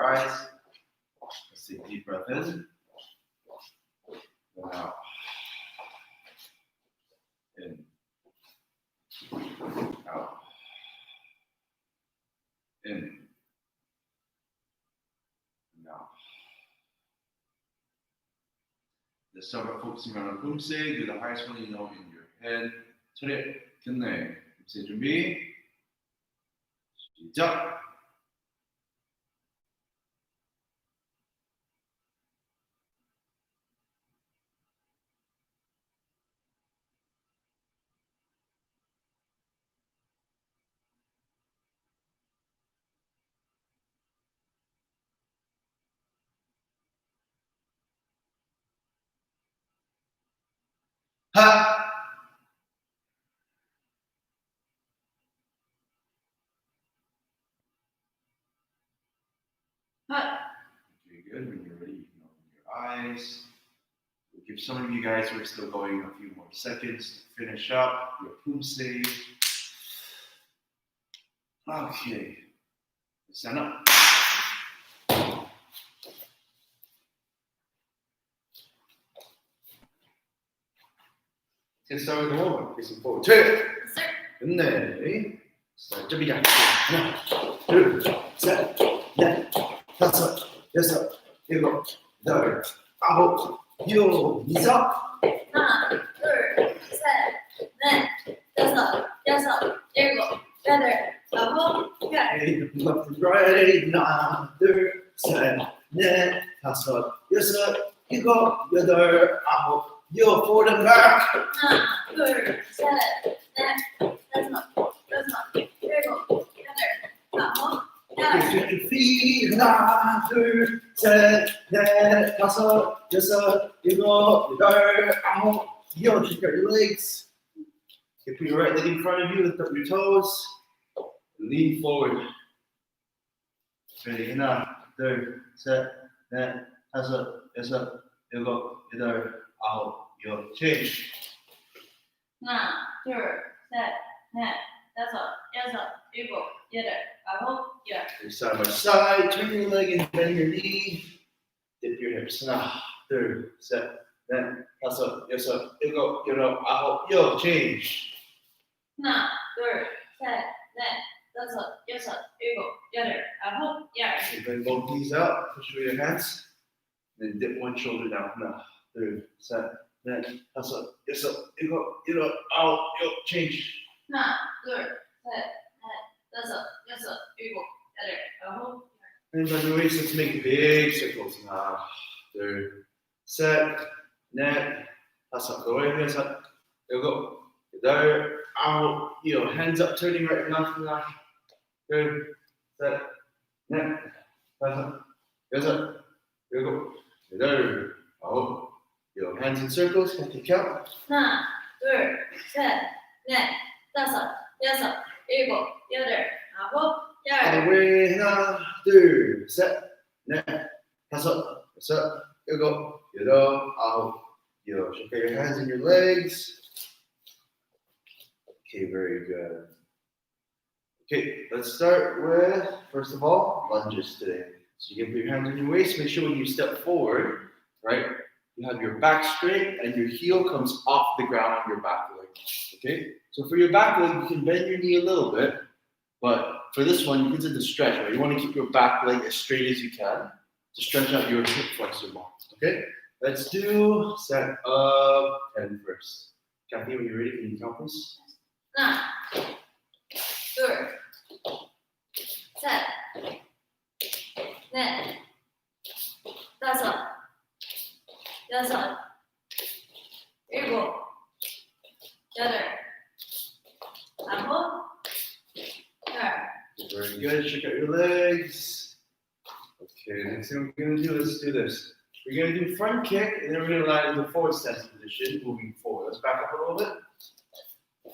your eyes. Let's take a deep breath in. And out. In. Out. In. And out. Let's start by focusing on Poomsae. Do the highest one you know in your head. Taeguek Kenneth. Poomsae 준비. 시작. 하. Okay, good. When you're ready, you can open your eyes. We'll give some of you guys who are still going a few more seconds to finish up your Poomsae. Okay. Stand up. Let's start with the moment. Facing forward. Taeguek. Kenneth. Start to begin. 하나, 둘, 셋, 넷, 다섯, 여섯, 일곱, 여덟, 아홉, 요, 이석. 하나, 둘, 셋, 넷, 다섯, 여섯, 일곱, 여덟, 아홉, 열. Left to right. 하나, 둘, 셋, 넷, 다섯, 여섯, 일곱, 여덟, 아홉, 요. Forward and back. 하나, 둘, 셋, 넷, 다섯, 여섯, 일곱, 여덟, 아홉, 열. 50 feet. 하나, 둘, 셋, 넷, 다섯, 여섯, 일곱, 여덟, 아홉, 요. Check out your legs. Keep your right leg in front of you. Lift up your toes. Lean forward. Ready? 하나, 둘, 셋, 넷, 다섯, 여섯, 일곱, 여덟, 아홉, 요. Change. 하나, 둘, 셋, 넷, 다섯, 여섯, 일곱, 여덟, 아홉, 열. Side by side. Turn your leg and bend your knee. Dip your hips. 하나, 둘, 셋, 넷, 다섯, 여섯, 일곱, 여덟, 아홉, 요. Change. 하나, 둘, 셋, 넷, 다섯, 여섯, 일곱, 여덟, 아홉, 열. You bend both knees out. Push with your hands. Then dip one shoulder down. 하나, 둘, 셋, 넷, 다섯, 여섯, 일곱, 여덟, 아홉, 요. Change. 하나, 둘, 셋, 넷, 다섯, 여섯, 일곱, 여덟, 아홉, 열. And by the waist, let's make big circles. 하나, 둘, 셋, 넷, 다섯, 여섯, 일곱, 여덟, 아홉, 요. Hands up, turning right and left. 하나, 둘, 셋, 넷, 다섯, 여섯, 일곱, 여덟, 아홉, 요. Hands in circles. Cathy count. 하나, 둘, 셋, 넷, 다섯, 여섯, 일곱, 여덟, 아홉, All 열. the way. 하나, 둘, 셋, 넷, 다섯, 여섯, 일곱, 여덟, 아홉, 요. Check out your hands and your legs. Okay, very good. Okay, let's start with, first of all, lunges today. So you can put your hands on your waist. Make sure when you step forward, right, you have your back straight and your heel comes off the ground on your back leg. Okay, so for your back leg, you can bend your knee a little bit, but for this one, you consider the stretch, right? You want to keep your back leg as straight as you can to stretch out your hip flexor bones. Okay, let's do set up 10 first. Cathy, when you're ready, can you count please? 하나, 둘, 셋, 넷, 다섯, 여섯, 일곱, 여덟, 아홉, 열. Very good. Check out your legs. Okay, next thing we're gonna do, let's do this. We're gonna do front kick, and then we're gonna land in the forward stance position, moving forward. Let's back up a little bit.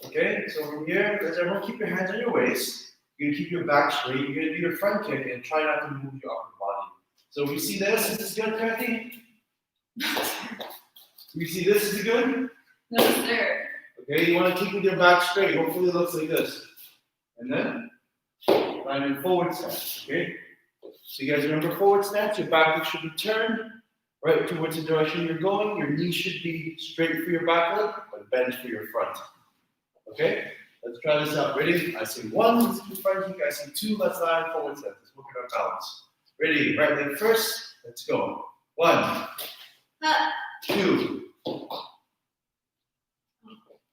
Okay, so from here, let's everyone keep your hands on your waist. You're gonna keep your back straight. You're gonna do your front kick and try not to move your upper body. So we see this. Is this good, Cathy? We see this. Is it good? No, sir. Okay, you want to keep with your back straight. Hopefully, it looks like this. And then land in forward stance. Okay. So you guys remember forward stance, your back leg should be turned right towards the direction you're going. Your knee should be straight for your back leg, but bend for your front. Okay? Let's try this out. Ready? I say 1, let's do front kick. I say 2, let's land forward stance. Let's work on our balance. Ready? Right leg first. Let's go. 1, 2.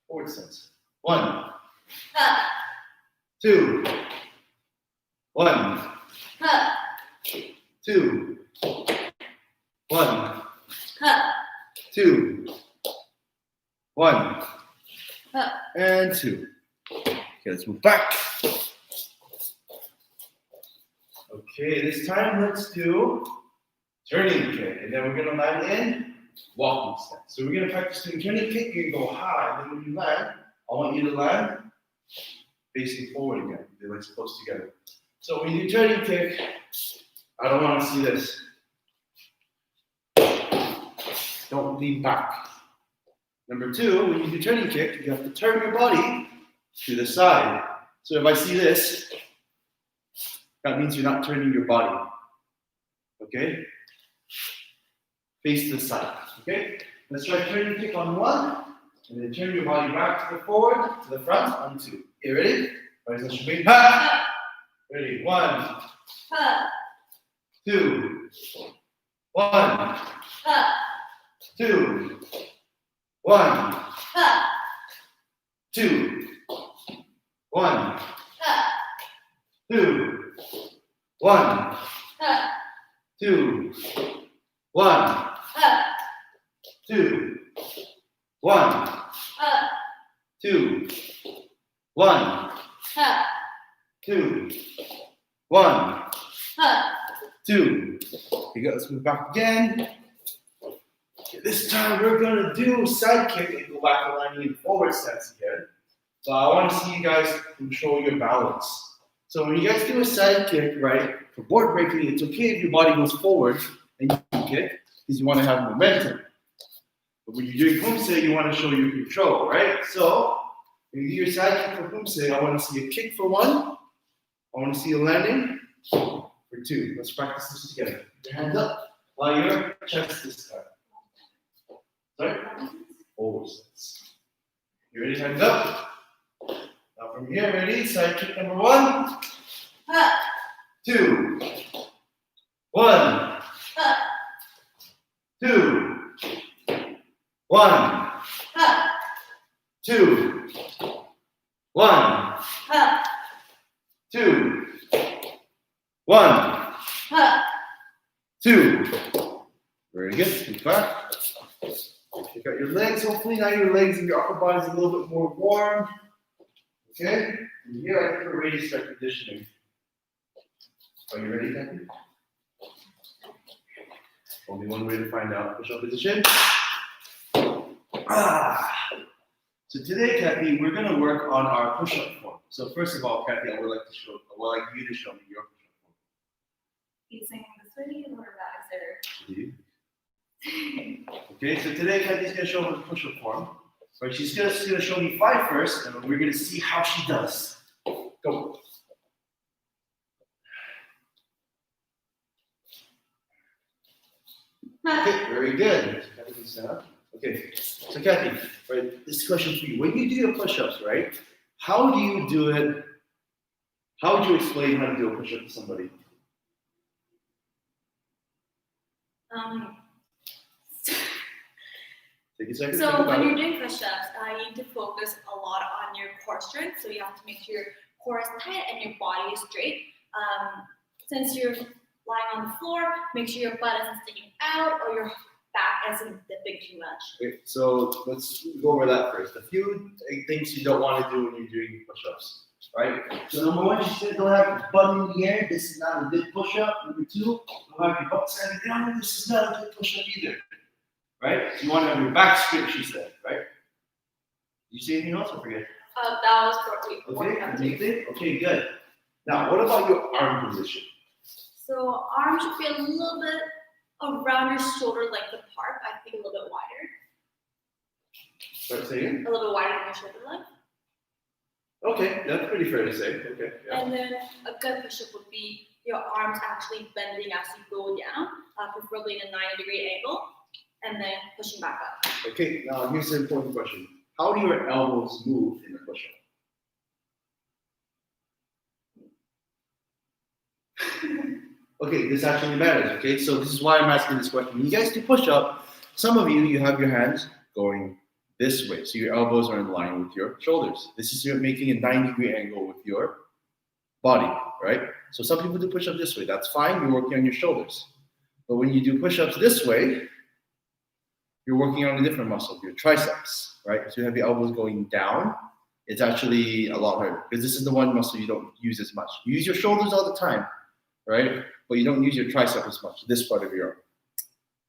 Forward stance. 1, 2. 1, 2. 1, 2. 1, and 2. Okay, let's move back. Okay, this time let's do turning kick, and then we're gonna land in walking stance. So we're gonna practice doing turning kick. You're gonna go high, and then when you land, I want you to land facing forward again. They're like close together. So when you do turning kick, I don't want to see this. Don't lean back. Number 2, when you do turning kick, you have to turn your body to the side. So if I see this, that means you're not turning your body. Okay? Face to the side. Okay? Let's try turning kick on 1, and then turn your body back to the forward, to the front on 2. Okay, ready? All right, so should be ready. 1, 2, 1, 2, 1, 2, 1, 2, 1, 2, 1, 2, 1, 2, 1, 2, 1, 2. You got let's move back again. Okay, this time we're gonna do side kick and go back and landing in forward stance again. So I want to see you guys control your balance. So when you guys do a side kick, right, for board breaking, it's okay if your body goes forward and you kick because you want to have momentum. But when you're doing Poomsae, you want to show your control, right? So when you do your side kick for Poomsae, I want to see a kick for 1. I want to see a landing for 2. Let's practice this together. Your hands up while your chest is cut. Sorry? Forward stance. You ready? Hands up. Now from here, ready? Side kick number 1. 2. 1. 2. 1. 2. 1. 2. 1. 2. Very good. Move back. Check out your legs. Hopefully now your legs and your upper body is a little bit more warm. Okay? And here I think we're ready to start conditioning. Are you ready, Cathy? Only one way to find out. Push-up position. So today, Cathy, we're going to work on our push-up form. So first of all, Cathy, I would like you to show me your push-up form. Facing this way or that You. Okay, so today Cathy's going to show me the push-up form. Right, she's just going to show me 5 first, and we're going to see how she does. Go. Okay, very good. Cathy can stand up. Okay, so Cathy, right, this question for you. When you do your push-ups, right, how do you do it? How would you explain how to do a push-up to somebody? Take a second. So when you're doing push-ups, you need to focus a lot on your core strength. So you have to make sure your core is tight and your body is straight. Since you're lying on the floor, make sure your butt isn't sticking out or your back isn't dipping too much. Okay, so let's go over that first. A few things you don't want to do when you're doing push-ups, right? So number 1, she said don't have your butt in the air. This is not a good push-up. Number 2, don't have your butt standing down. This is not a good push-up either, right? So you want to have your back straight, she said, right? Did you say anything else? I forget. That was for Okay, okay, good. Now, what about your arm position? So arms should be a little bit around your shoulder length apart. I think a little bit wider. Start saying? A little wider than your shoulder length. Okay, that's pretty fair to say. Okay. Yeah. And then a good push-up would be your arms actually bending as you go down, preferably in a 90-degree angle, and then pushing back up. Okay, now here's an important question. How do your elbows move in a push-up? Okay, this actually matters, okay? So this is why I'm asking this question. When you guys do push-up, some of you have your hands going this way. So your elbows are in line with your shoulders. This is you're making a 90-degree angle with your body, right? So some people do push-ups this way. That's fine. You're working on your shoulders. But when you do push-ups this way, you're working on a different muscle, your triceps, right? So you have your elbows going down. It's actually a lot harder because this is the one muscle you don't use as much. You use your shoulders all the time, right? But you don't use your tricep as much, this part of your arm.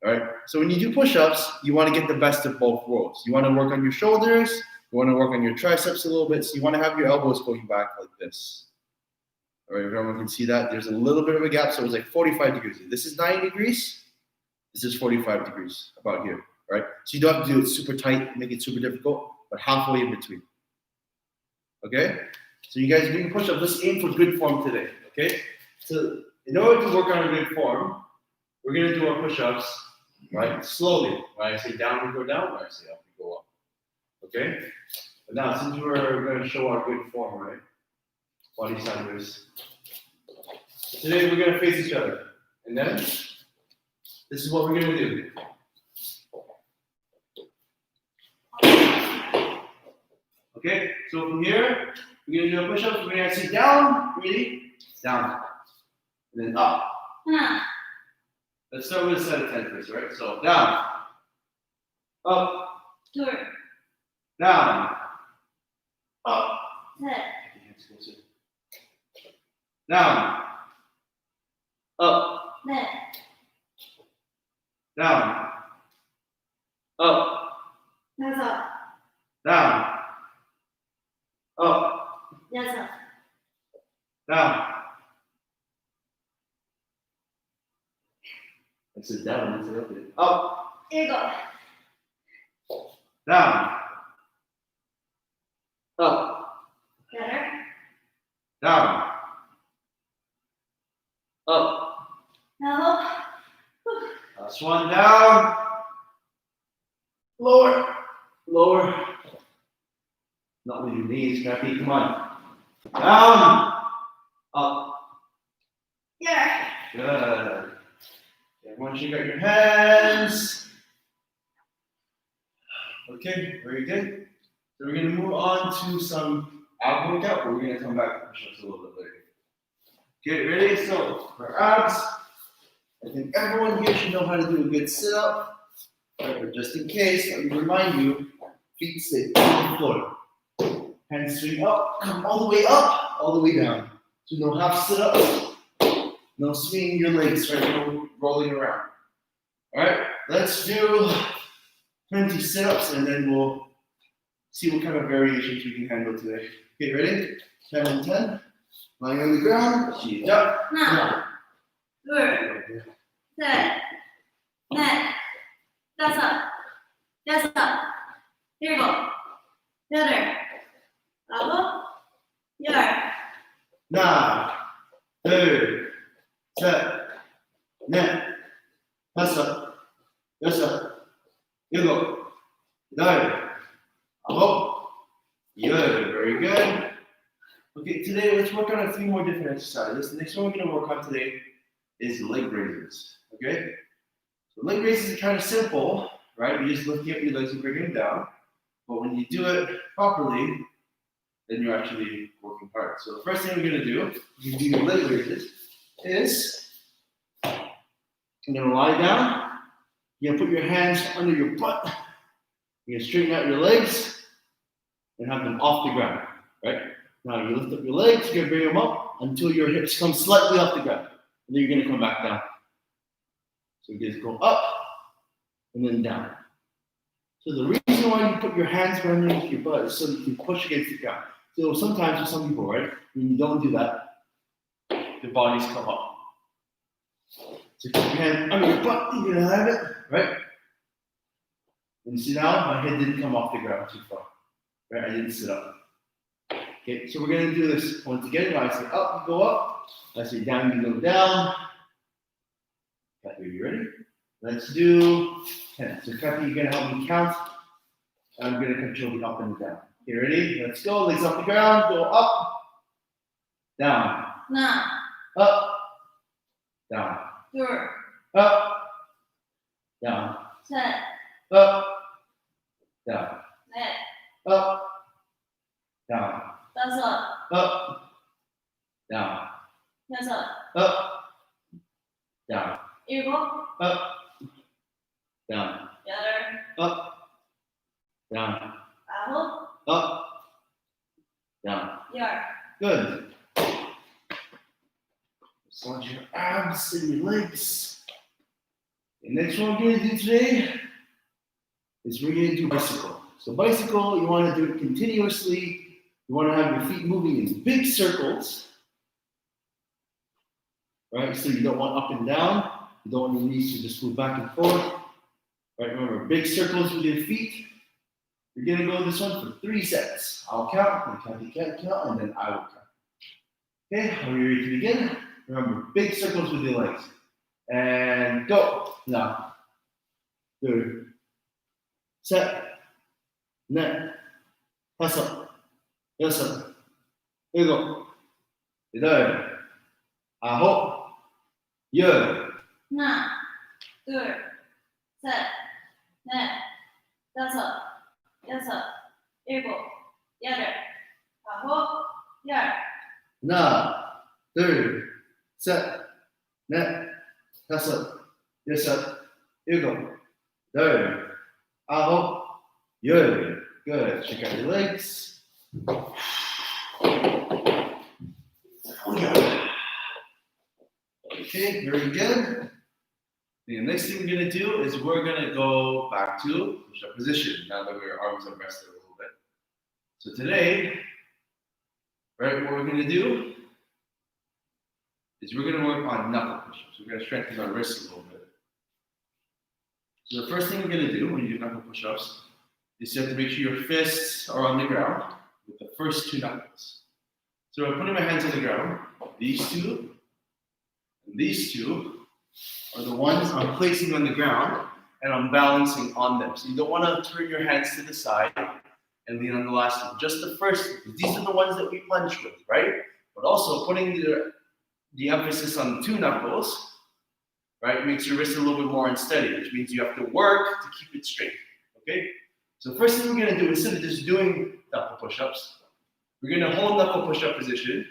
All right? So when you do push-ups, you want to get the best of both worlds. You want to work on your shoulders, you want to work on your triceps a little bit, so you want to have your elbows going back like this. All right, everyone can see that. There's a little bit of a gap, so it's like 45 degrees. This is 90 degrees, this is 45 degrees, about here, right? So you don't have to do it super tight, make it super difficult, but halfway in between. Okay? So you guys are doing push-ups. Let's aim for good form today, okay? So in order to work on a good form, we're going to do our push-ups, right? Slowly. When I say down, we go down. When I say up, we go up. Okay? But now, since we're going to show our good form, right? Body sideways. Today, we're going to face each other. And then, this is what we're going to do. Okay? So from here, we're going to do a push-up. We're going to sit down. Ready? Down. And then up. Let's start with a set of 10 first, right? So down, up, down, up, down, up, down, up, down, up, down. I said down, I said up. Up, down, up, down, up. Last one, down, lower, lower. Not with your knees, Cathy, come on. Down, up. Good. Once you got your hands. Okay, very good. So we're going to move on to some ab workout, but we're going to come back to push-ups a little bit later. Okay, ready? So for abs, I think everyone here should know how to do a good sit-up. But just in case, let me remind you, feet stay on the floor. Hands straight up, come all the way up, all the way down. So no half sit-ups, no swinging your legs, right? No rolling around. All right, let's do 20 sit-ups and then we'll see what kind of variations we can handle today. Okay, ready? 10 and 10. Lying on the ground, sheet up. Nine, 2, 7, 8, 5, 6, 7, 8, 9, 10. Very good. Okay, today let's work on a few more different exercises. The next one we're going to work on today is leg raises. Okay? So leg raises are kind of simple, right? You're just lifting up your legs and bringing them down. But when you do it properly, then you're actually working hard. So the first thing we're going to do, you do your leg raises, is you're going to lie down. You're going to put your hands under your butt. You're going to straighten out your legs and have them off the ground, right? Now you lift up your legs, you're going to bring them up until your hips come slightly off the ground. And then you're going to come back down. So you guys go up and then down. So the reason why you put your hands underneath your butt is so you can push against the ground. So sometimes for some people, right, when you don't do that, the bodies come up. So keep your hand under your butt, you're going to have it, right? And see now, my head didn't come off the ground too far. Right, I didn't sit up. Okay, so we're going to do this once again. When I say up, you go up. I say down, you go down. Cathy, are you ready? Let's do 10. So Cathy, you're gonna help me count. I'm gonna control the up and down. Okay, ready? Let's go. Legs off the ground. Go up, down, 하나, up, down, 둘, up, down, 셋, up, down, 넷, up, down, 다섯, up, down, 여섯, up, down, 일곱, up, down, 여덟, up, down, 아홉, up, down. 열. Good. Massage your abs and your legs. The next one we're gonna do today is we're gonna do bicycle. So bicycle, you want to do it continuously. You want to have your feet moving in big circles, right? So you don't want up and down. You don't want your knees to just move back and forth. Right? Remember, big circles with your feet. You're gonna go this one for 3 sets. I'll count, and Cathy can't count, and then I will count. Okay, are you ready to begin? Remember, big circles with your legs. And go. Now, 둘, 셋, 넷, 다섯, 여섯, 일곱, 여덟, 아홉, 열. 하나, 둘, 셋, 넷, 다섯, 여섯, 일곱, 여덟, 아홉, 열. 하나, 둘, 셋, 넷, 다섯, 여섯, 일곱, 여덟, 아홉, 열. Good. Check out your legs. Okay, very good. The next thing we're gonna do is we're gonna go back to push-up position now that our arms are rested a little bit. So today, right, what we're gonna do is we're gonna work on knuckle push-ups. We're gonna strengthen our wrists a little bit. So the first thing we're gonna do when you do knuckle push-ups is you have to make sure your fists are on the ground with the first 2 knuckles. So I'm putting my hands on the ground. These 2 and these 2 are the ones I'm placing on the ground and I'm balancing on them. So you don't want to turn your hands to the side and lean on the last one. Just the first, because these are the ones that we punch with, right? But also putting the emphasis on the 2 knuckles, right, makes your wrist a little bit more unsteady, which means you have to work to keep it straight, okay? So first thing we're gonna do, instead of just doing knuckle push-ups, we're gonna hold knuckle push-up position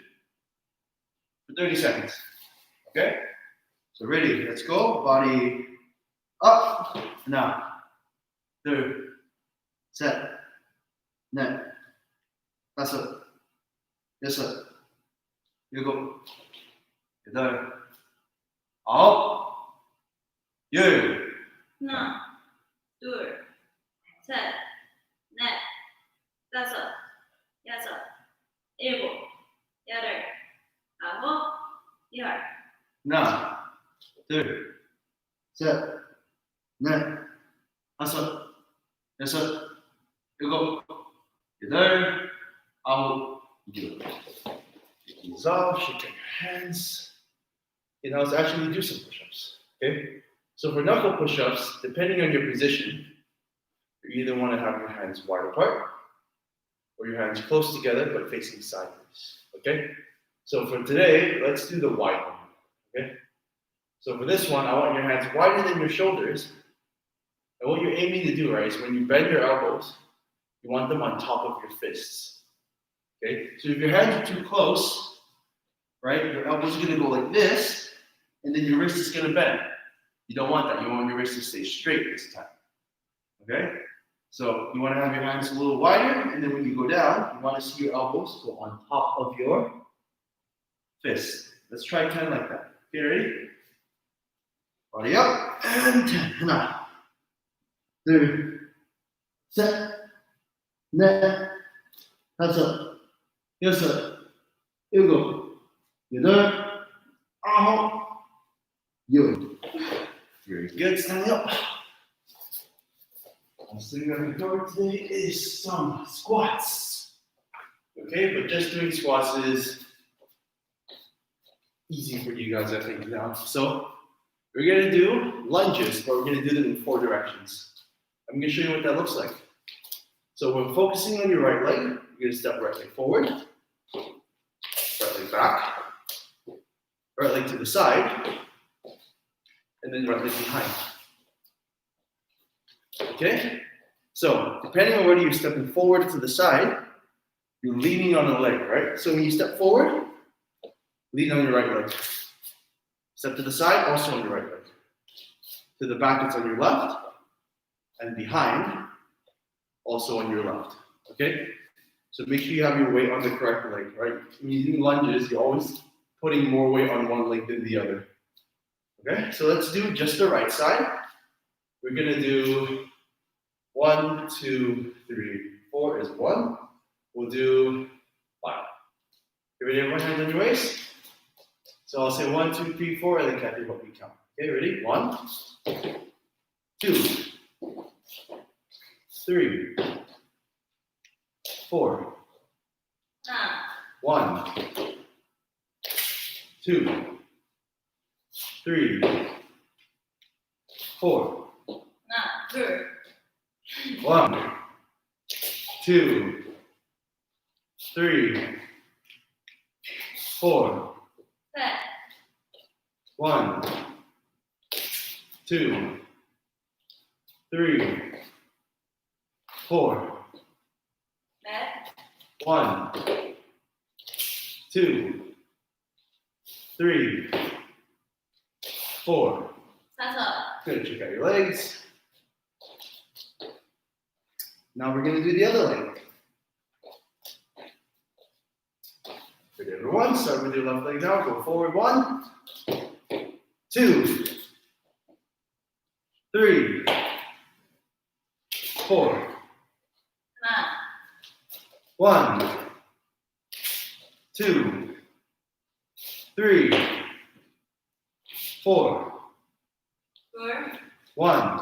for 30 seconds, okay? So ready, let's go, body up, now, 둘, 셋, 넷, 다섯, 여섯, 일곱, 여덟, 아홉, 열. 하나, 둘, 셋, 넷, 다섯, 여섯, 일곱, 여덟, 아홉, 열. 하나, 둘, 셋, 넷, 다섯, 여섯, 일곱, 여덟, 아홉, 열. Take these off, shake your hands. Okay, now let's actually do some push-ups. Okay? So for knuckle push-ups, depending on your position, you either want to have your hands wide apart or your hands close together but facing sideways. Okay? So for today, let's do the wide one. Okay? So for this one, I want your hands wider than your shoulders. And what you're aiming to do, right, is when you bend your elbows, you want them on top of your fists. Okay? So if your hands are too close, right, your elbows are going to go like this, and then your wrist is going to bend. You don't want that. You want your wrist to stay straight this time. Okay? So you want to have your hands a little wider, and then when you go down, you want to see your elbows go on top of your fists. Let's try 10 like that. Okay, ready? Body up, and 10. 하나, 둘, 셋, 넷, 다섯, 여섯, 일곱, 여덟, 아홉, 열. Very good. Standing up. Last thing we're going to cover today is some squats. Okay, but just doing squats is easy for you guys, I think, now. So we're gonna do lunges, but we're gonna do them in 4 directions. I'm gonna show you what that looks like. So when focusing on your right leg, you're gonna step right leg forward, right leg back, right leg to the side, and then right leg behind. Okay? So depending on whether you're stepping forward to the side, you're leaning on the leg, right? So when you step forward, lean on your right leg. Step to the side, also on your right leg. To the back, it's on your left. And behind, also on your left. Okay? So make sure you have your weight on the correct leg, right? When you do lunges, you're always putting more weight on one leg than the other. Okay? So let's do just the right side. We're gonna do 1, 2, 3, 4 is 1. We'll do 5. You ready? Everyone, hands on your waist. So I'll say 1, 2, 3, 4, and then Cathy help me count. Okay, ready? 1, 2, 3, 4. 1, 2, 3, 4. 1, 2, 3, 4. 1, 2, 3, 4. 1, 2, 3, 4. Good. Check out your legs. Now we're going to do the other leg. Good, everyone. Start with your left leg now. Go forward. 1, 2, 3, 4. 1, 2, 3, 4. 1,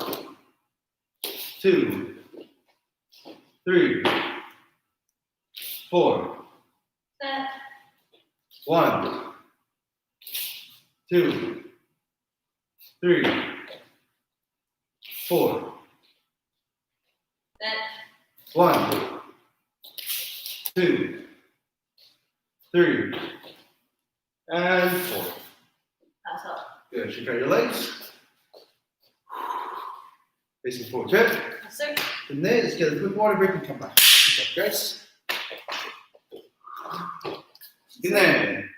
2, 3, 4. 1, 2, 3, 4. 1, 2, 3, and 4. Good. Check out your legs. Facing forward. Good. From there, let's get a quick water break and come back. Good job, guys. Good then.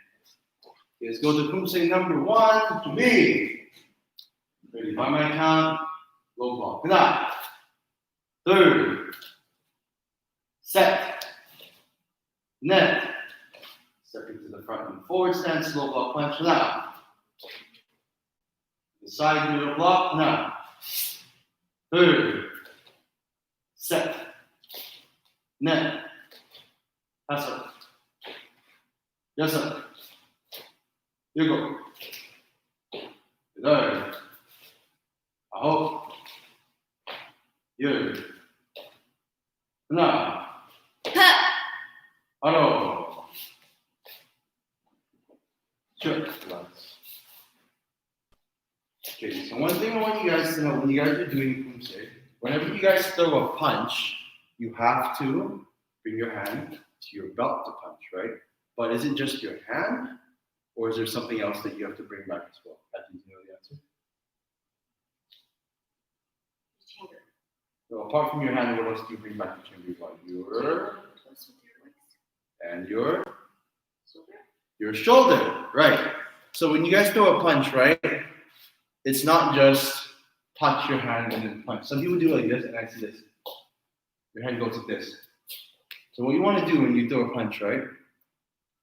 Let's go to Poomsae number 1 to me. Ready? By my count. Low block. Good night. Third. Set. Net. Stepping to the front and forward stance. Low block punch now. The side middle block now. Third. Set. Net. Pass up. Yes, sir. You go. Good. Aho. You. Now. Hello. Sure. Okay, so one thing I want you guys to know when you guys are doing Poomsae, whenever you guys throw a punch, you have to bring your hand to your belt to punch, right? But is it just your hand, or is there something else that you have to bring back as well? Do you know the answer? So apart from your hand, what else do you bring back to chamber? Your and your shoulder, right? So when you guys throw a punch, right, it's not just touch your hand and then punch. Some people do like this, and I see this. Your hand goes like this. So what you want to do when you throw a punch, right,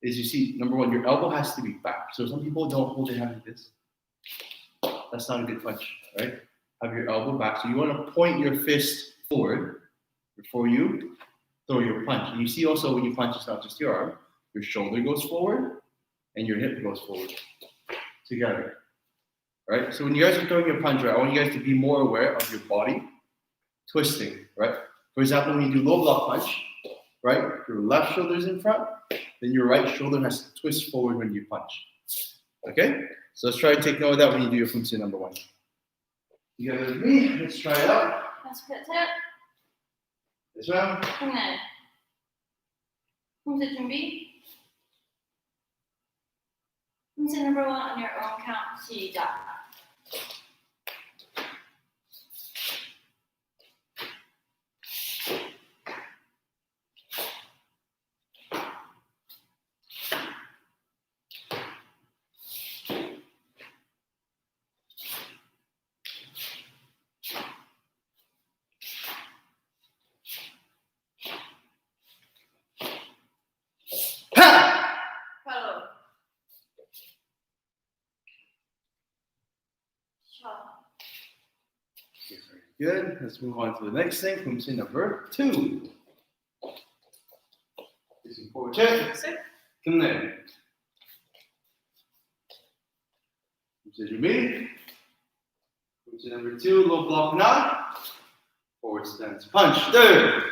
is you see, number one, your elbow has to be back. So some people don't hold their hand like this. That's not a good punch, right? Have your elbow back. So you want to point your fist forward before you throw your punch. And you see also when you punch, it's not just your arm. Your shoulder goes forward and your hip goes forward together. Right? So when you guys are throwing your punch, right, I want you guys to be more aware of your body twisting, right? For example, when you do low block punch, right, your left shoulder is in front, then your right shoulder has to twist forward when you punch. Okay? So let's try to take note of that when you do your Poomsae number 1. Together with me, let's try it out. 연습해 차렷. This round. 그러면 폼세 준비. 폼세 number 1 on your own count. 시작. Follow. Shot. Very good. Let's move on to the next thing. Poomsae number 2. Facing forward check. Kenneth. Poomsae 준비. Poomsae number 2. Low block knot. Forward stance punch. Third.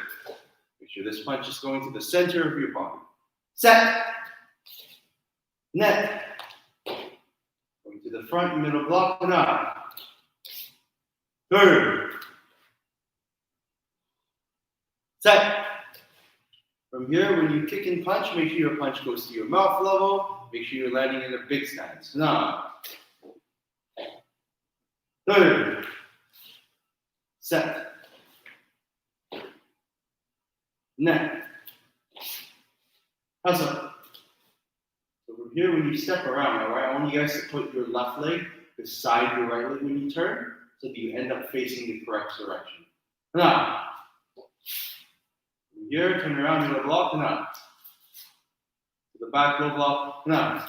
Make sure this punch is going to the center of your body. Set. Net. Going to the front, middle block knot. Third. Set. From here, when you kick and punch, make sure your punch goes to your mouth level. Make sure you're landing in a big stance. Now. Third. Set. Net. Hustle. So from here, when you step around, all right, I want you guys to put your left leg beside your right leg when you turn, so that you end up facing the correct direction. Now, from here, turn around, middle block, now. To the back, middle block, now.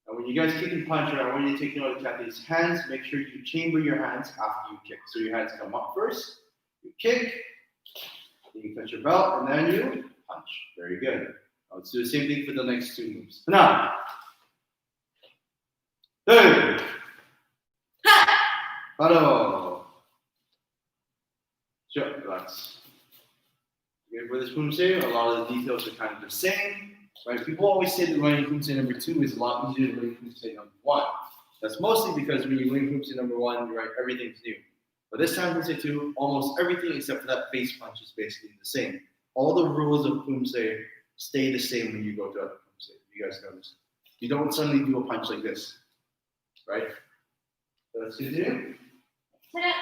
And when you guys kick and punch, I want you to take note of Kathy's hands. Make sure you chamber your hands after you kick. So your hands come up first, you kick, then you touch your belt, and then you punch. Very good. Let's do the same thing for the next 2 moves. Now, third, follow. Sure, relax. Okay, for this Poomsae, a lot of the details are kind of the same. Right? People always say that learning Poomsae number 2 is a lot easier than learning Poomsae number 1. That's mostly because when you learn Poomsae number 1, right, everything's new. But this time Poomsae 2, almost everything except for that face punch is basically the same. All the rules of Poomsae stay the same when you go to other Poomsae. You guys know this. You don't suddenly do a punch like this, right? So let's continue. 차렷.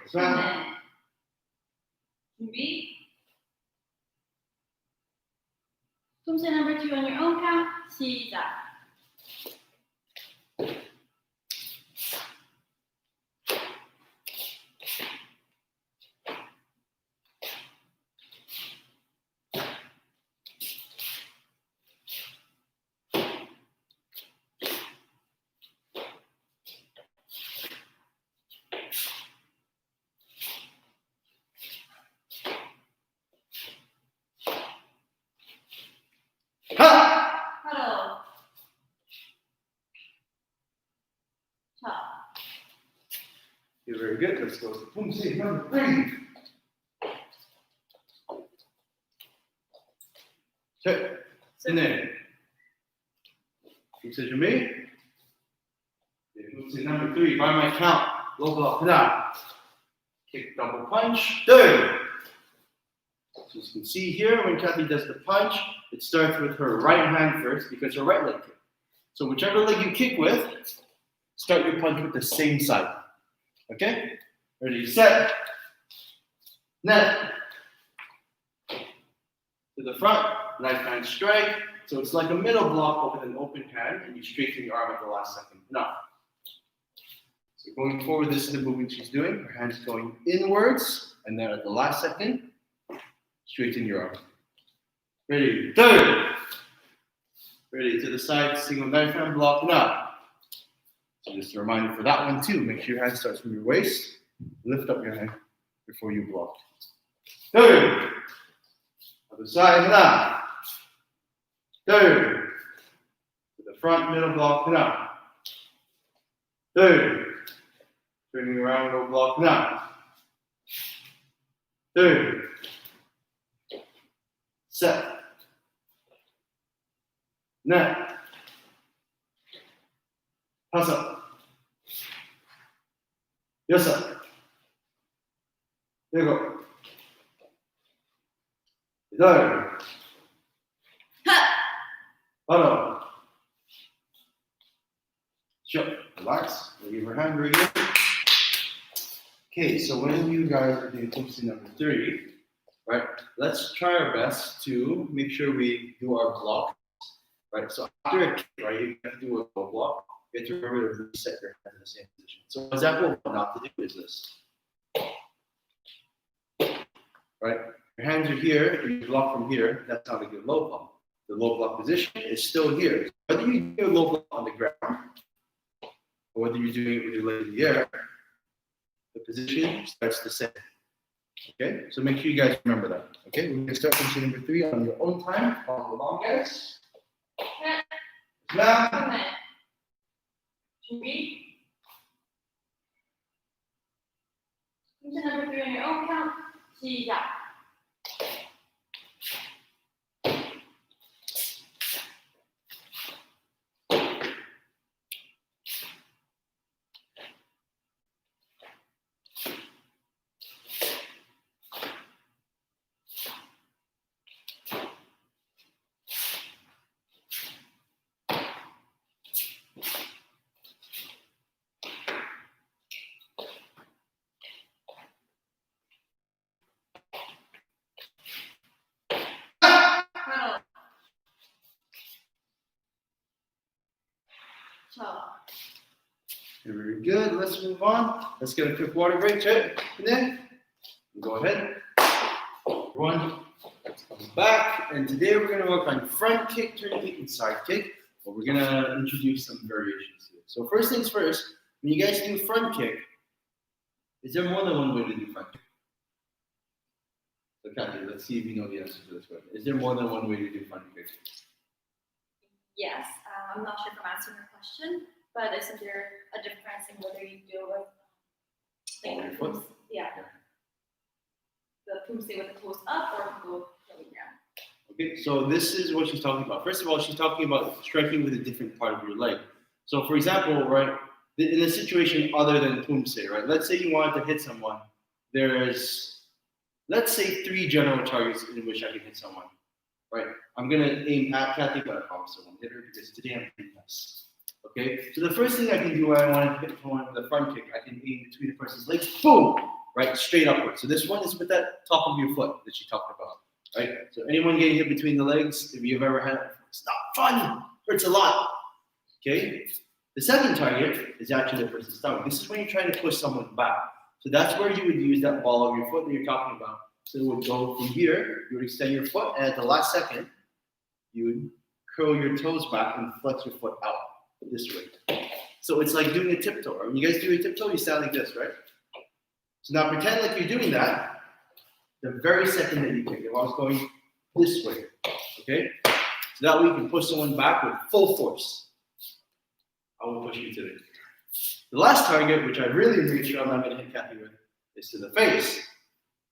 This one. 준비. 폼세 number 2 on your own count. 시작. 팔로. 자. You're very good. Let's go to Poomsae number 3. Check. In there. Poomsae 준비. Poomsae number 3. By my count. Low block. Now. Kick, double punch. Third. So you can see here, when Kathy does the punch, it starts with her right hand first because her right leg kick. So whichever leg you kick with, start your punch with the same side. Okay? Ready, set. Net. To the front, knife hand strike. So it's like a middle block with an open hand, and you straighten your arm at the last second. Now. So going forward, this is the movement she's doing. Her hand's going inwards, and then at the last second, straighten your arm. Ready, third. Ready, to the side, single knife hand block now. So just a reminder for that one too. Make sure your hand starts from your waist. Lift up your hand before you block. Third. Other side now. Third. To the front, middle block now. Third. Turning around, no block now. Third. Set. Net. 다섯, 여섯, 일곱, 여덟, 바로. Sure. Relax. We'll give her a hand right here. Okay, so when you guys are doing Poomsae number 3, right, let's try our best to make sure we do our block. Right, so after a kick, right, you have to do a low block. You have to remember to reset your hands in the same position. So example what not to do is this. Right? Your hands are here, you block from here, that's not a good low block. The low block position is still here. Whether you do a low block on the ground, or whether you're doing it with your leg in the air, the position starts the same. Okay, so make sure you guys remember that. Okay, we're going to start Poomsae number 3 on your own time. Follow along, guys. Now, 준비. Poomsae number 3 on your own count. 시작. Very good. Let's move on. Let's get a quick water break, Chet. Kenneth, go ahead. Everyone, let's come back. And today we're going to work on front kick, turn kick, and side kick. But we're going to introduce some variations here. So first things first, when you guys do front kick, is there more than one way to do front kick? So Cathy, let's see if you know the answer to this question. Is there more than one way to do front kick? Yes, I'm not sure if I'm answering your question, but isn't there a difference in whether you do like Foot? Yeah. The Poomsae with the toes up or go really down? Okay, so this is what she's talking about. First of all, she's talking about striking with a different part of your leg. So for example, right, in a situation other than Poomsae, right, let's say you wanted to hit someone. There's, let's say 3 general targets in which I can hit someone, right? I'm gonna aim at Cathy, but I promise I won't hit her because today I'm pretty nice. Okay, so the first thing I can do when I want to hit someone with a front kick, I can aim between the person's legs, boom, right, straight upward. So this one is with that top of your foot that she talked about, right? So anyone getting hit between the legs, if you've ever had, it's not fun, hurts a lot. Okay, the second target is actually the person's stomach. This is when you're trying to push someone back. So that's where you would use that ball of your foot that you're talking about. So it would go from here, you would extend your foot, and at the last second, you would curl your toes back and flex your foot out this way. So it's like doing a tiptoe. When you guys do a tiptoe, you sound like this, right? So now pretend like you're doing that the very second that you kick. If I was going this way, okay? So that way you can push someone back with full force. I will push you to it. The last target, which I really make sure I'm not going to hit Cathy with, is to the face.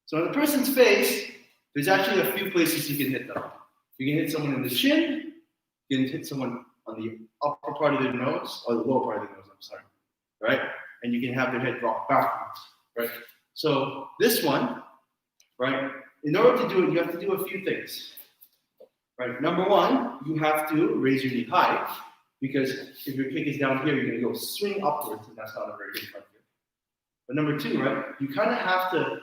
So in the person's face, there's actually a few places you can hit them. You can hit someone in the chin, you can hit someone on the upper part of their nose, or the lower part of the nose, I'm sorry, right? And you can have their head drop backwards, right? So this one, right, in order to do it, you have to do a few things, right? Number one, you have to raise your knee high, because if your kick is down here, you're gonna go swing upwards, and that's not a very good front kick. But number two, right, you kind of have to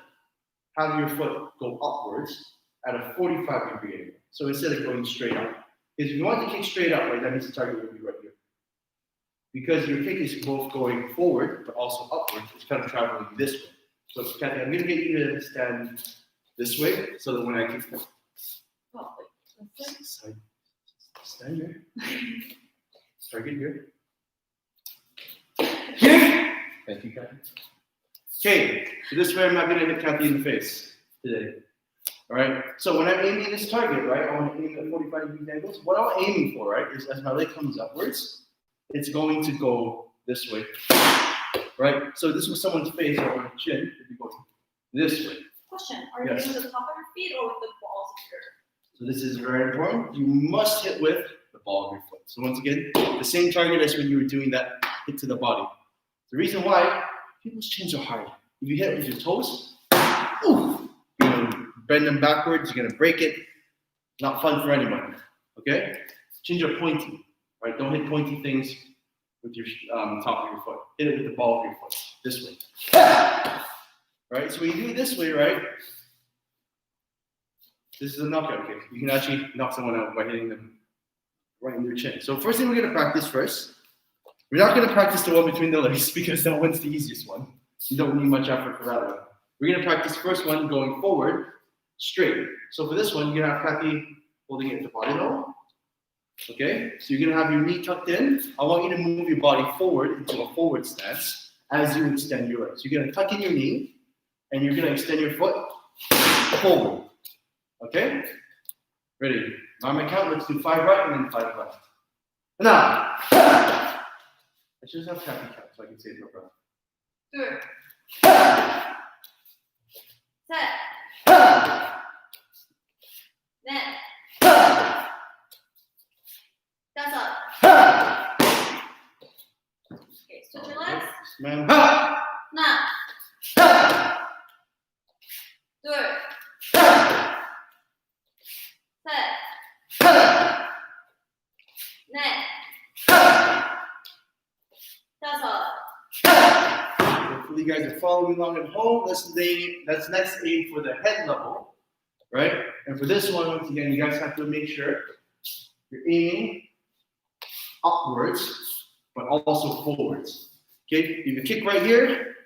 have your foot go upwards at a 45-degree angle. So instead of going straight up. Because if you want to kick straight up, right, that means the target would be right here. Because your kick is both going forward, but also upwards, it's kind of traveling this way. So Cathy, I'm going to get you to stand this way, so that when I kick them. Oh, Stand here. Target here. Here! Thank you, Cathy. Okay, so this way I'm not going to hit Cathy in the face today. All right, so when I'm aiming this target, right, I want to aim at 45-degree angles. What I'm aiming for, right, is as my leg comes upwards, it's going to go this way, right? So this was someone's face or chin, it'd be going this way. Question, are you using the top of your feet or with the balls of your? So this is very important. You must hit with the ball of your foot. So once again, the same target as when you were doing that hit to the body. The reason why people's chins are hard. If you hit with your toes, ooh, you're gonna bend them backwards, you're gonna break it. Not fun for anyone. Okay? Chins are pointy, right? Don't hit pointy things with your top of your foot. Hit it with the ball of your foot. This way. Right? So when you do it this way, right? This is a knockout kick. You can actually knock someone out by hitting them right in their chin. So first thing we're gonna practice first. We're not gonna practice the one between the legs because that one's the easiest one. You don't need much effort for that one. We're gonna practice the first one going forward, straight. So for this one, you're gonna have Cathy holding it at the body level. Okay, so you're gonna have your knee tucked in. I want you to move your body forward into a forward stance as you extend your legs. You're gonna tuck in your knee and you're gonna extend your foot forward. Okay? Ready? On my count, let's do 5 right and then 5 left. Now, I should have Cathy count so I can say it real fast. 둘, 셋, 넷, 다섯. Okay, switch your legs. Man. 하나, 둘, 셋, 넷, 다섯. Hopefully you guys are following along at home. That's next aim for the head level, right? And for this one, once again, you guys have to make sure you're aiming upwards, but also forwards. Okay, if you kick right here,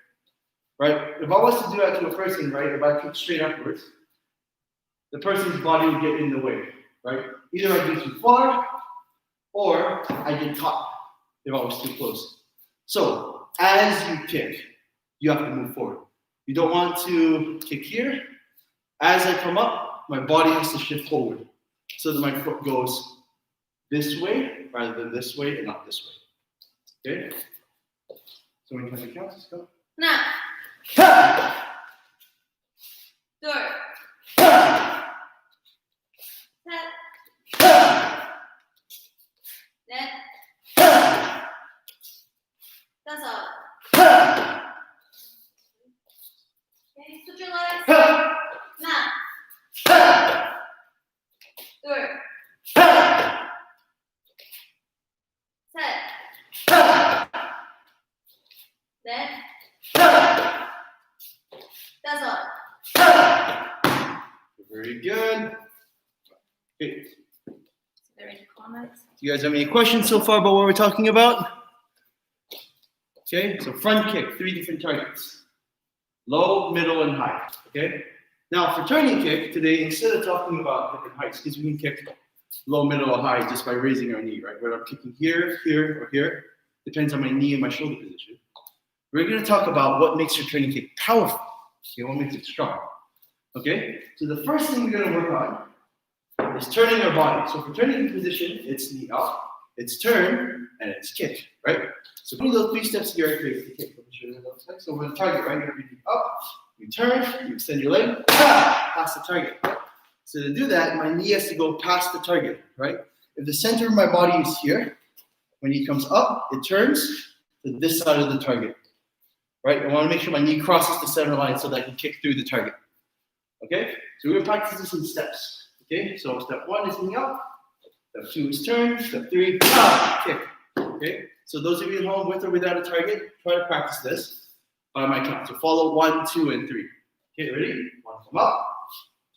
right? If I was to do that to a person, right? If I kick straight upwards, the person's body would get in the way, right? Either I get too far, or I get caught if I was too close. So as you kick, you have to move forward. You don't want to kick here. As I come up, my body has to shift forward so that my foot goes this way rather than this way and not this way. Okay? So when you count the counts, let's go. 하나, 둘, 셋, 넷, 다섯. Okay, switch your legs. 하나, 둘, 셋, 넷, 다섯. Very good. Okay. Is there any comments? Do you guys have any questions so far about what we're talking about? Okay, so front kick, 3 different targets. Low, middle, and high. Okay? Now for turning kick, today, instead of talking about different heights, because we can kick low, middle, or high just by raising our knee, right? Whether I'm kicking here, here, or here, depends on my knee and my shoulder position. We're going to talk about what makes your turning kick powerful. Okay, what makes it strong. Okay? So the first thing we're going to work on is turning our body. So for turning position, it's knee up, it's turn, and it's kick, right? So put those 3 steps here to kick. Let me show you what that looks like. So we're the target, right? You're going to be up, you turn, you extend your leg, past the target. So to do that, my knee has to go past the target, right? If the center of my body is here, when he comes up, it turns to this side of the target, right? I want to make sure my knee crosses the center line so that I can kick through the target. Okay? So we're going to practice this in steps. Okay? So step 1 is knee up. Step 2 is turn. Step 3, kick. Okay? So those of you at home with or without a target, try to practice this by my count. So follow 1, 2, and 3. Okay, ready? 1, come up.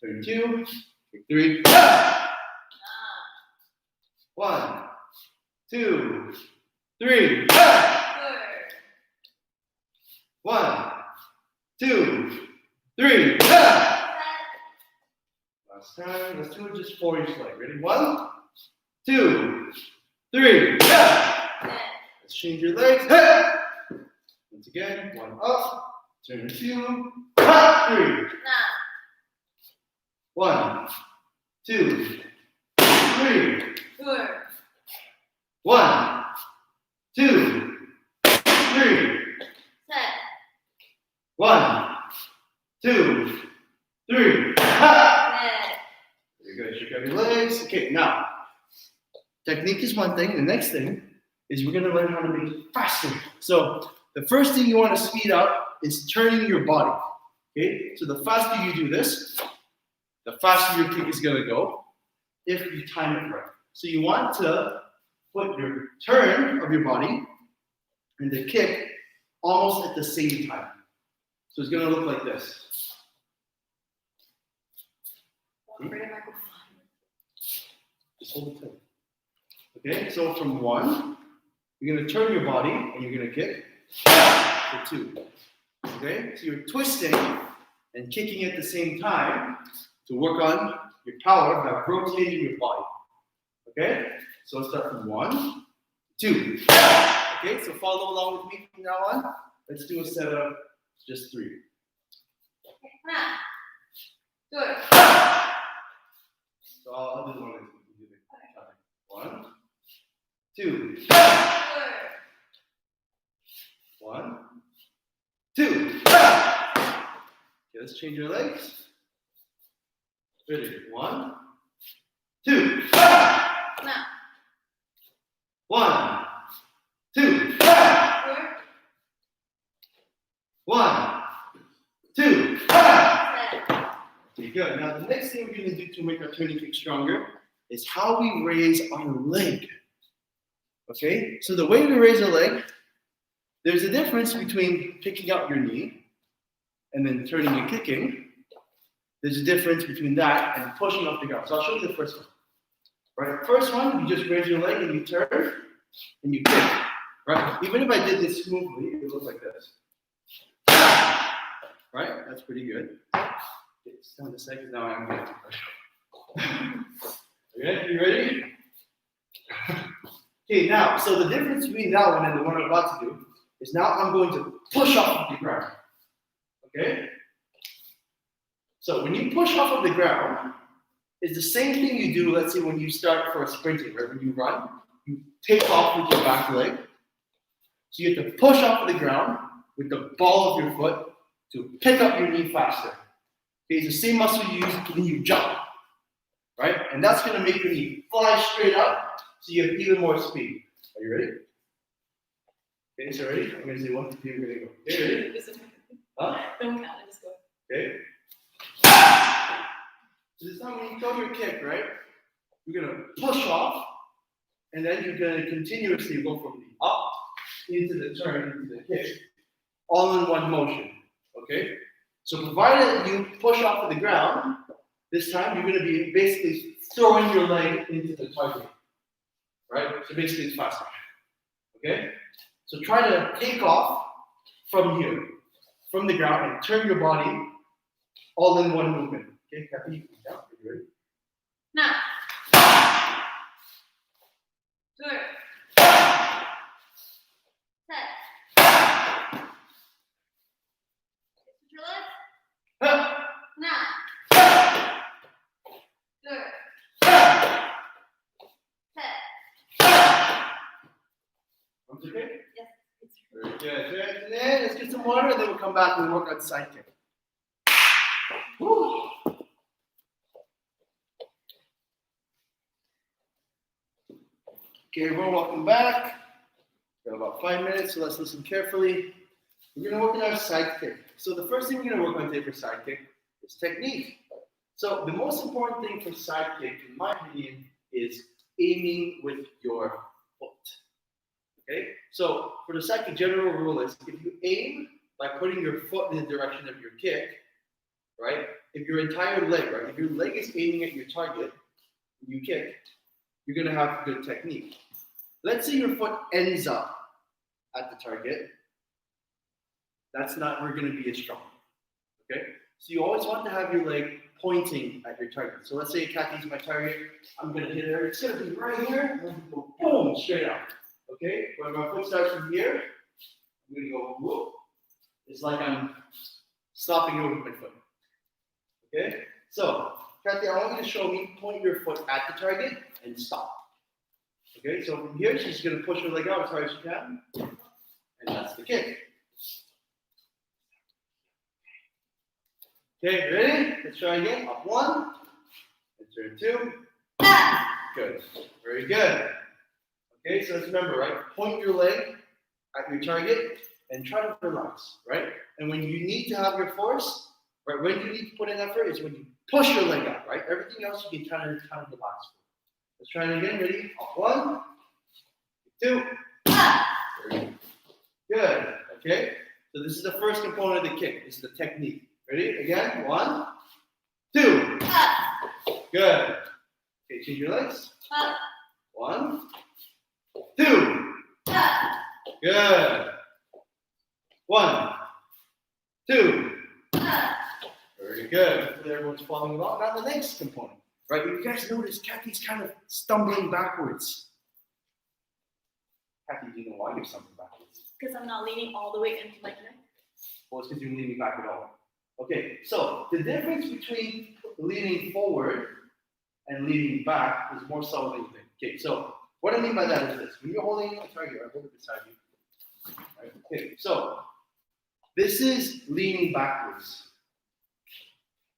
Turn 2, kick 3. 1, 2, 3. 1, 2, 3. Last time. Let's do it just 4 each leg. Ready? 1, 2, 3. Let's change your legs. Once again, 1 up, turn 2, 3. 1, 2, 3. 1, 2, 3. 1, 2, 3. Very good. Shake out your legs. Okay, now technique is one thing. The next thing is we're gonna learn how to make it faster. So the first thing you want to speed up is turning your body. Okay, so the faster you do this, the faster your kick is gonna go if you time it right. So you want to put your turn of your body and the kick almost at the same time. So it's gonna look like this. Just hold it tight. Okay, so from 1, you're gonna turn your body and you're gonna kick. For 2. Okay, so you're twisting and kicking at the same time to work on your power by rotating your body. Okay, so let's start from 1, 2. Okay, so follow along with me from now on. Let's do a set of just 3. 하나, 둘. So I'll do the one. 1, 2. 1, 2. Okay, let's change your legs. Ready? 1, 2. 하나, 1, 2. 둘. 1, 2. 셋. Okay, good. Now the next thing we're going to do to make our turning kick stronger is how we raise our leg. Okay, so the way we raise our leg, there's a difference between picking up your knee and then turning and kicking. There's a difference between that and pushing off the ground. So I'll show you the first one. Right, first one, you just raise your leg and you turn and you kick. Right, even if I did this smoothly, it would look like this. Right, that's pretty good. It's down a second, now I'm going to Okay, you ready? Okay, now, so the difference between that one and the one I'm about to do is now I'm going to push off of the ground. Okay? So when you push off of the ground, it's the same thing you do, let's say, when you start for a sprinting, right? When you run, you take off with your back leg. So you have to push off of the ground with the ball of your foot to pick up your knee faster. Okay, it's the same muscle you use when you jump. Right? And that's going to make your knee fly straight up so you have even more speed. Are you ready? Okay, so ready? I'm going to say 1, 2, 3, we're going to go. Okay, ready? Huh? Don't count, just go. Okay. So this time when you throw your kick, right? You're going to push off, and then you're going to continuously go from the up into the turn, into the kick, all in one motion. Okay? So provided you push off of the ground, this time you're going to be basically throwing your leg into the target. Right? So basically it's faster. Okay? So try to take off from here, from the ground, and turn your body all in one movement. Okay, Cathy, down. Are you ready? 하나, 둘, 셋. Switch your legs. 하나, 둘, 셋. Arms okay? Yes. Very good. Good. And let's get some water, and then we'll come back and work on side kick. Woo. Okay, everyone, welcome back. Got about 5 minutes, so let's listen carefully. We're going to work on our side kick. So the first thing we're going to work on today for side kick is technique. So the most important thing for side kick, in my opinion, is aiming with your foot. Okay? So for the second general rule is if you aim by putting your foot in the direction of your kick, right? If your entire leg, right? If your leg is aiming at your target, you kick, you're going to have good technique. Let's say your foot ends up at the target. That's not going to be as strong. Okay? So you always want to have your leg pointing at your target. So let's say Cathy's my target. I'm going to hit her. It's going to be right here. I'm going to go boom, straight out. Okay? When my foot starts from here, I'm going to go whoop. It's like I'm stopping over my foot. Okay? So, Cathy, I want you to show me, point your foot at the target and stop. Okay, so from here, she's going to push her leg out as hard as she can. And that's the kick. Okay, ready? Let's try again. Up 1. And turn 2. Good. Very good. Okay, so let's remember, right? Point your leg at your target and try to relax, right? And when you need to have your force, right? When you need to put in effort is when you push your leg out, right? Everything else you can kind of relax. Let's try it again. Ready? Off 1, 2. Very good. Okay. So this is the first component of the kick. This is the technique. Ready? Again. 1, 2. Good. Okay. Change your legs. 1, 2. Good. 1, 2. Very good. Hopefully everyone's following along. Now the next component. Right? You guys notice Cathy's kind of stumbling backwards. Cathy, do you know why you're stumbling backwards? Because I'm not leaning all the way into my neck. Well, it's because you're leaning back at all. Okay, so the difference between leaning forward and leaning back is more subtle than you think. Okay, so what I mean by that is this. When you're holding a target, I hold it beside you. Right? Okay, so this is leaning backwards.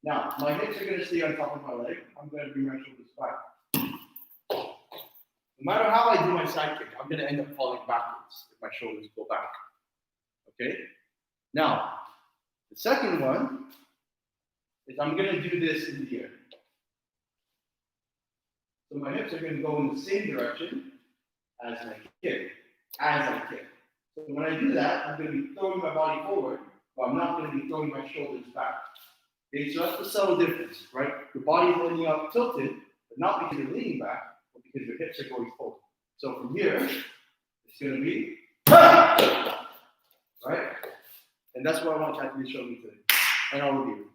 Now, my hips are going to stay on top of my leg. I'm going to bring my shoulders back. No matter how I do my side kick, I'm going to end up falling backwards if my shoulders go back. Okay? Now, the second one is I'm going to do this in the air. So my hips are going to go in the same direction as I kick. So when I do that, I'm going to be throwing my body forward, but I'm not going to be throwing my shoulders back. Okay, so that's the subtle difference, right? Your body is ending up tilted, but not because you're leaning back, but because your hips are going forward. So from here, it's going to be, right? And that's what I want Cathy to show me today, and all of you.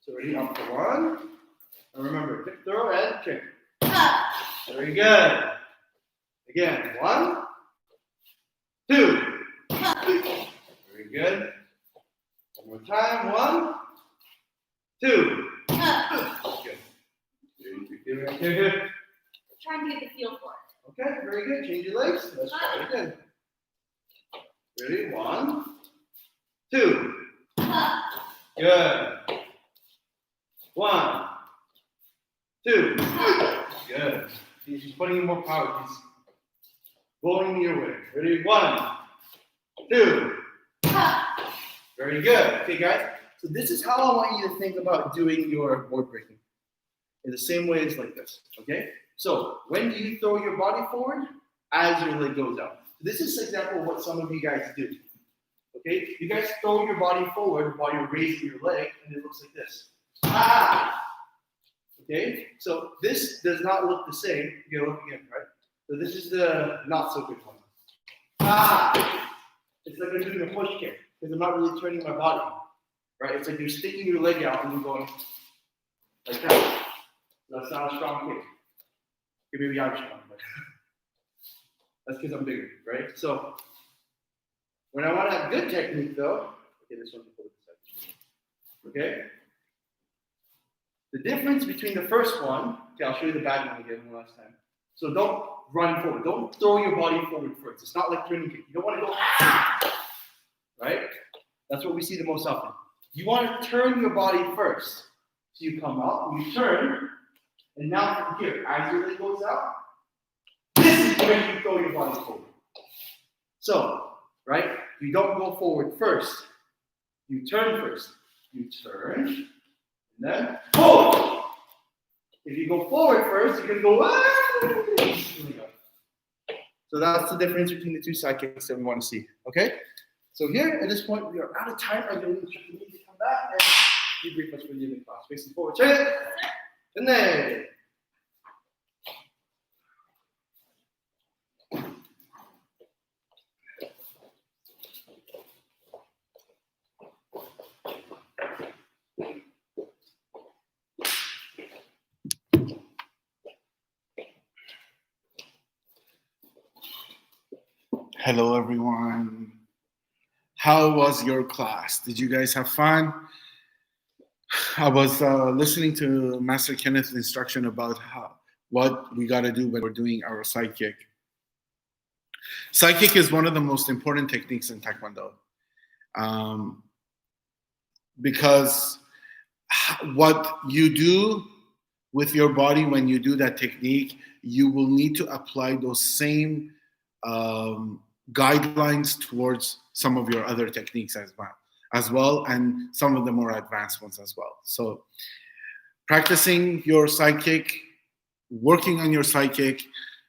So ready, up to 1, and remember, hip throw and kick. Very good. Again, 1, 2. Very good. One more time. 1, 2. Good. Good. Trying to get the feel for it. Okay, very good. Change your legs. Let's try it again. Ready? 1, 2. Good. 1, 2. Good. He's putting in more power. He's going your way. Ready? 1, 2. Very good. Okay, guys. So this is how I want you to think about doing your board breaking. In the same way as like this. Okay? So when do you throw your body forward? As your leg goes out. This is an example of what some of you guys do. Okay? You guys throw your body forward while you're raising your leg, and it looks like this. Okay? So this does not look the same. Okay, look again, right? So this is the not so good one. It's like I'm doing a push kick, because I'm not really turning my body. Right? It's like you're sticking your leg out and you're going like that. That's not a strong kick. Okay, maybe I'm strong, but that's because I'm bigger, right? So when I want to have good technique though, okay, this one's pull this side. Okay? The difference between the first one, okay, I'll show you the bad one again one last time. So don't run forward. Don't throw your body forward first. It's not like turning kick. You don't want to go, right? That's what we see the most often. You want to turn your body first. So you come up, you turn, and now from here, as your leg goes out, this is where you throw your body forward. So, right, you don't go forward first. You turn first. You turn, and then forward. If you go forward first, you're going to go, So that's the difference between the two side kicks that we want to see. Okay? So here, at this point, we are out of time. I'm going to need to come back and debrief us for the evening class. Facing forward, turn, and then. Hello, everyone. How was your class? Did you guys have fun? I was listening to Master Kenneth's instruction about what we got to do when we're doing our side kick. Side kick is one of the most important techniques in Taekwondo because what you do with your body when you do that technique, you will need to apply those same guidelines towards some of your other techniques as well, and some of the more advanced ones as well. So practicing your side kick, working on your side kick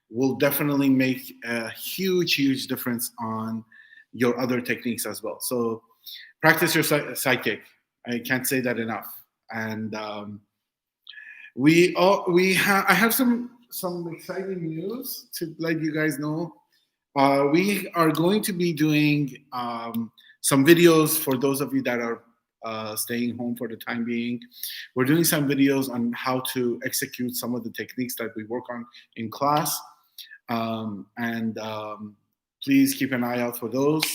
will definitely make a huge difference on your other techniques as well. So practice your side kick. I can't say that enough. And I have some exciting news to let you guys know. We are going to be doing some videos for those of you that are staying home for the time being. We're doing some videos on how to execute some of the techniques that we work on in class. Please keep an eye out for those.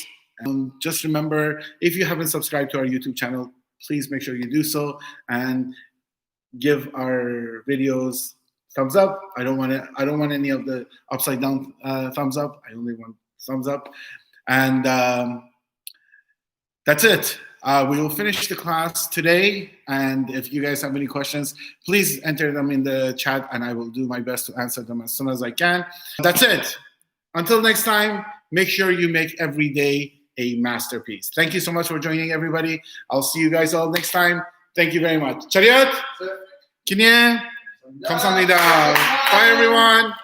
Just remember, if you haven't subscribed to our YouTube channel, please make sure you do so and give our videos thumbs up. I don't want any of the upside down thumbs up. I only want thumbs up. And that's it. We will finish the class today. And if you guys have any questions, please enter them in the chat and I will do my best to answer them as soon as I can. That's it. Until next time, make sure you make every day a masterpiece. Thank you so much for joining, everybody. I'll see you guys all next time. Thank you very much. Chariot! Kinye! Kamsahamnida. Bye, everyone.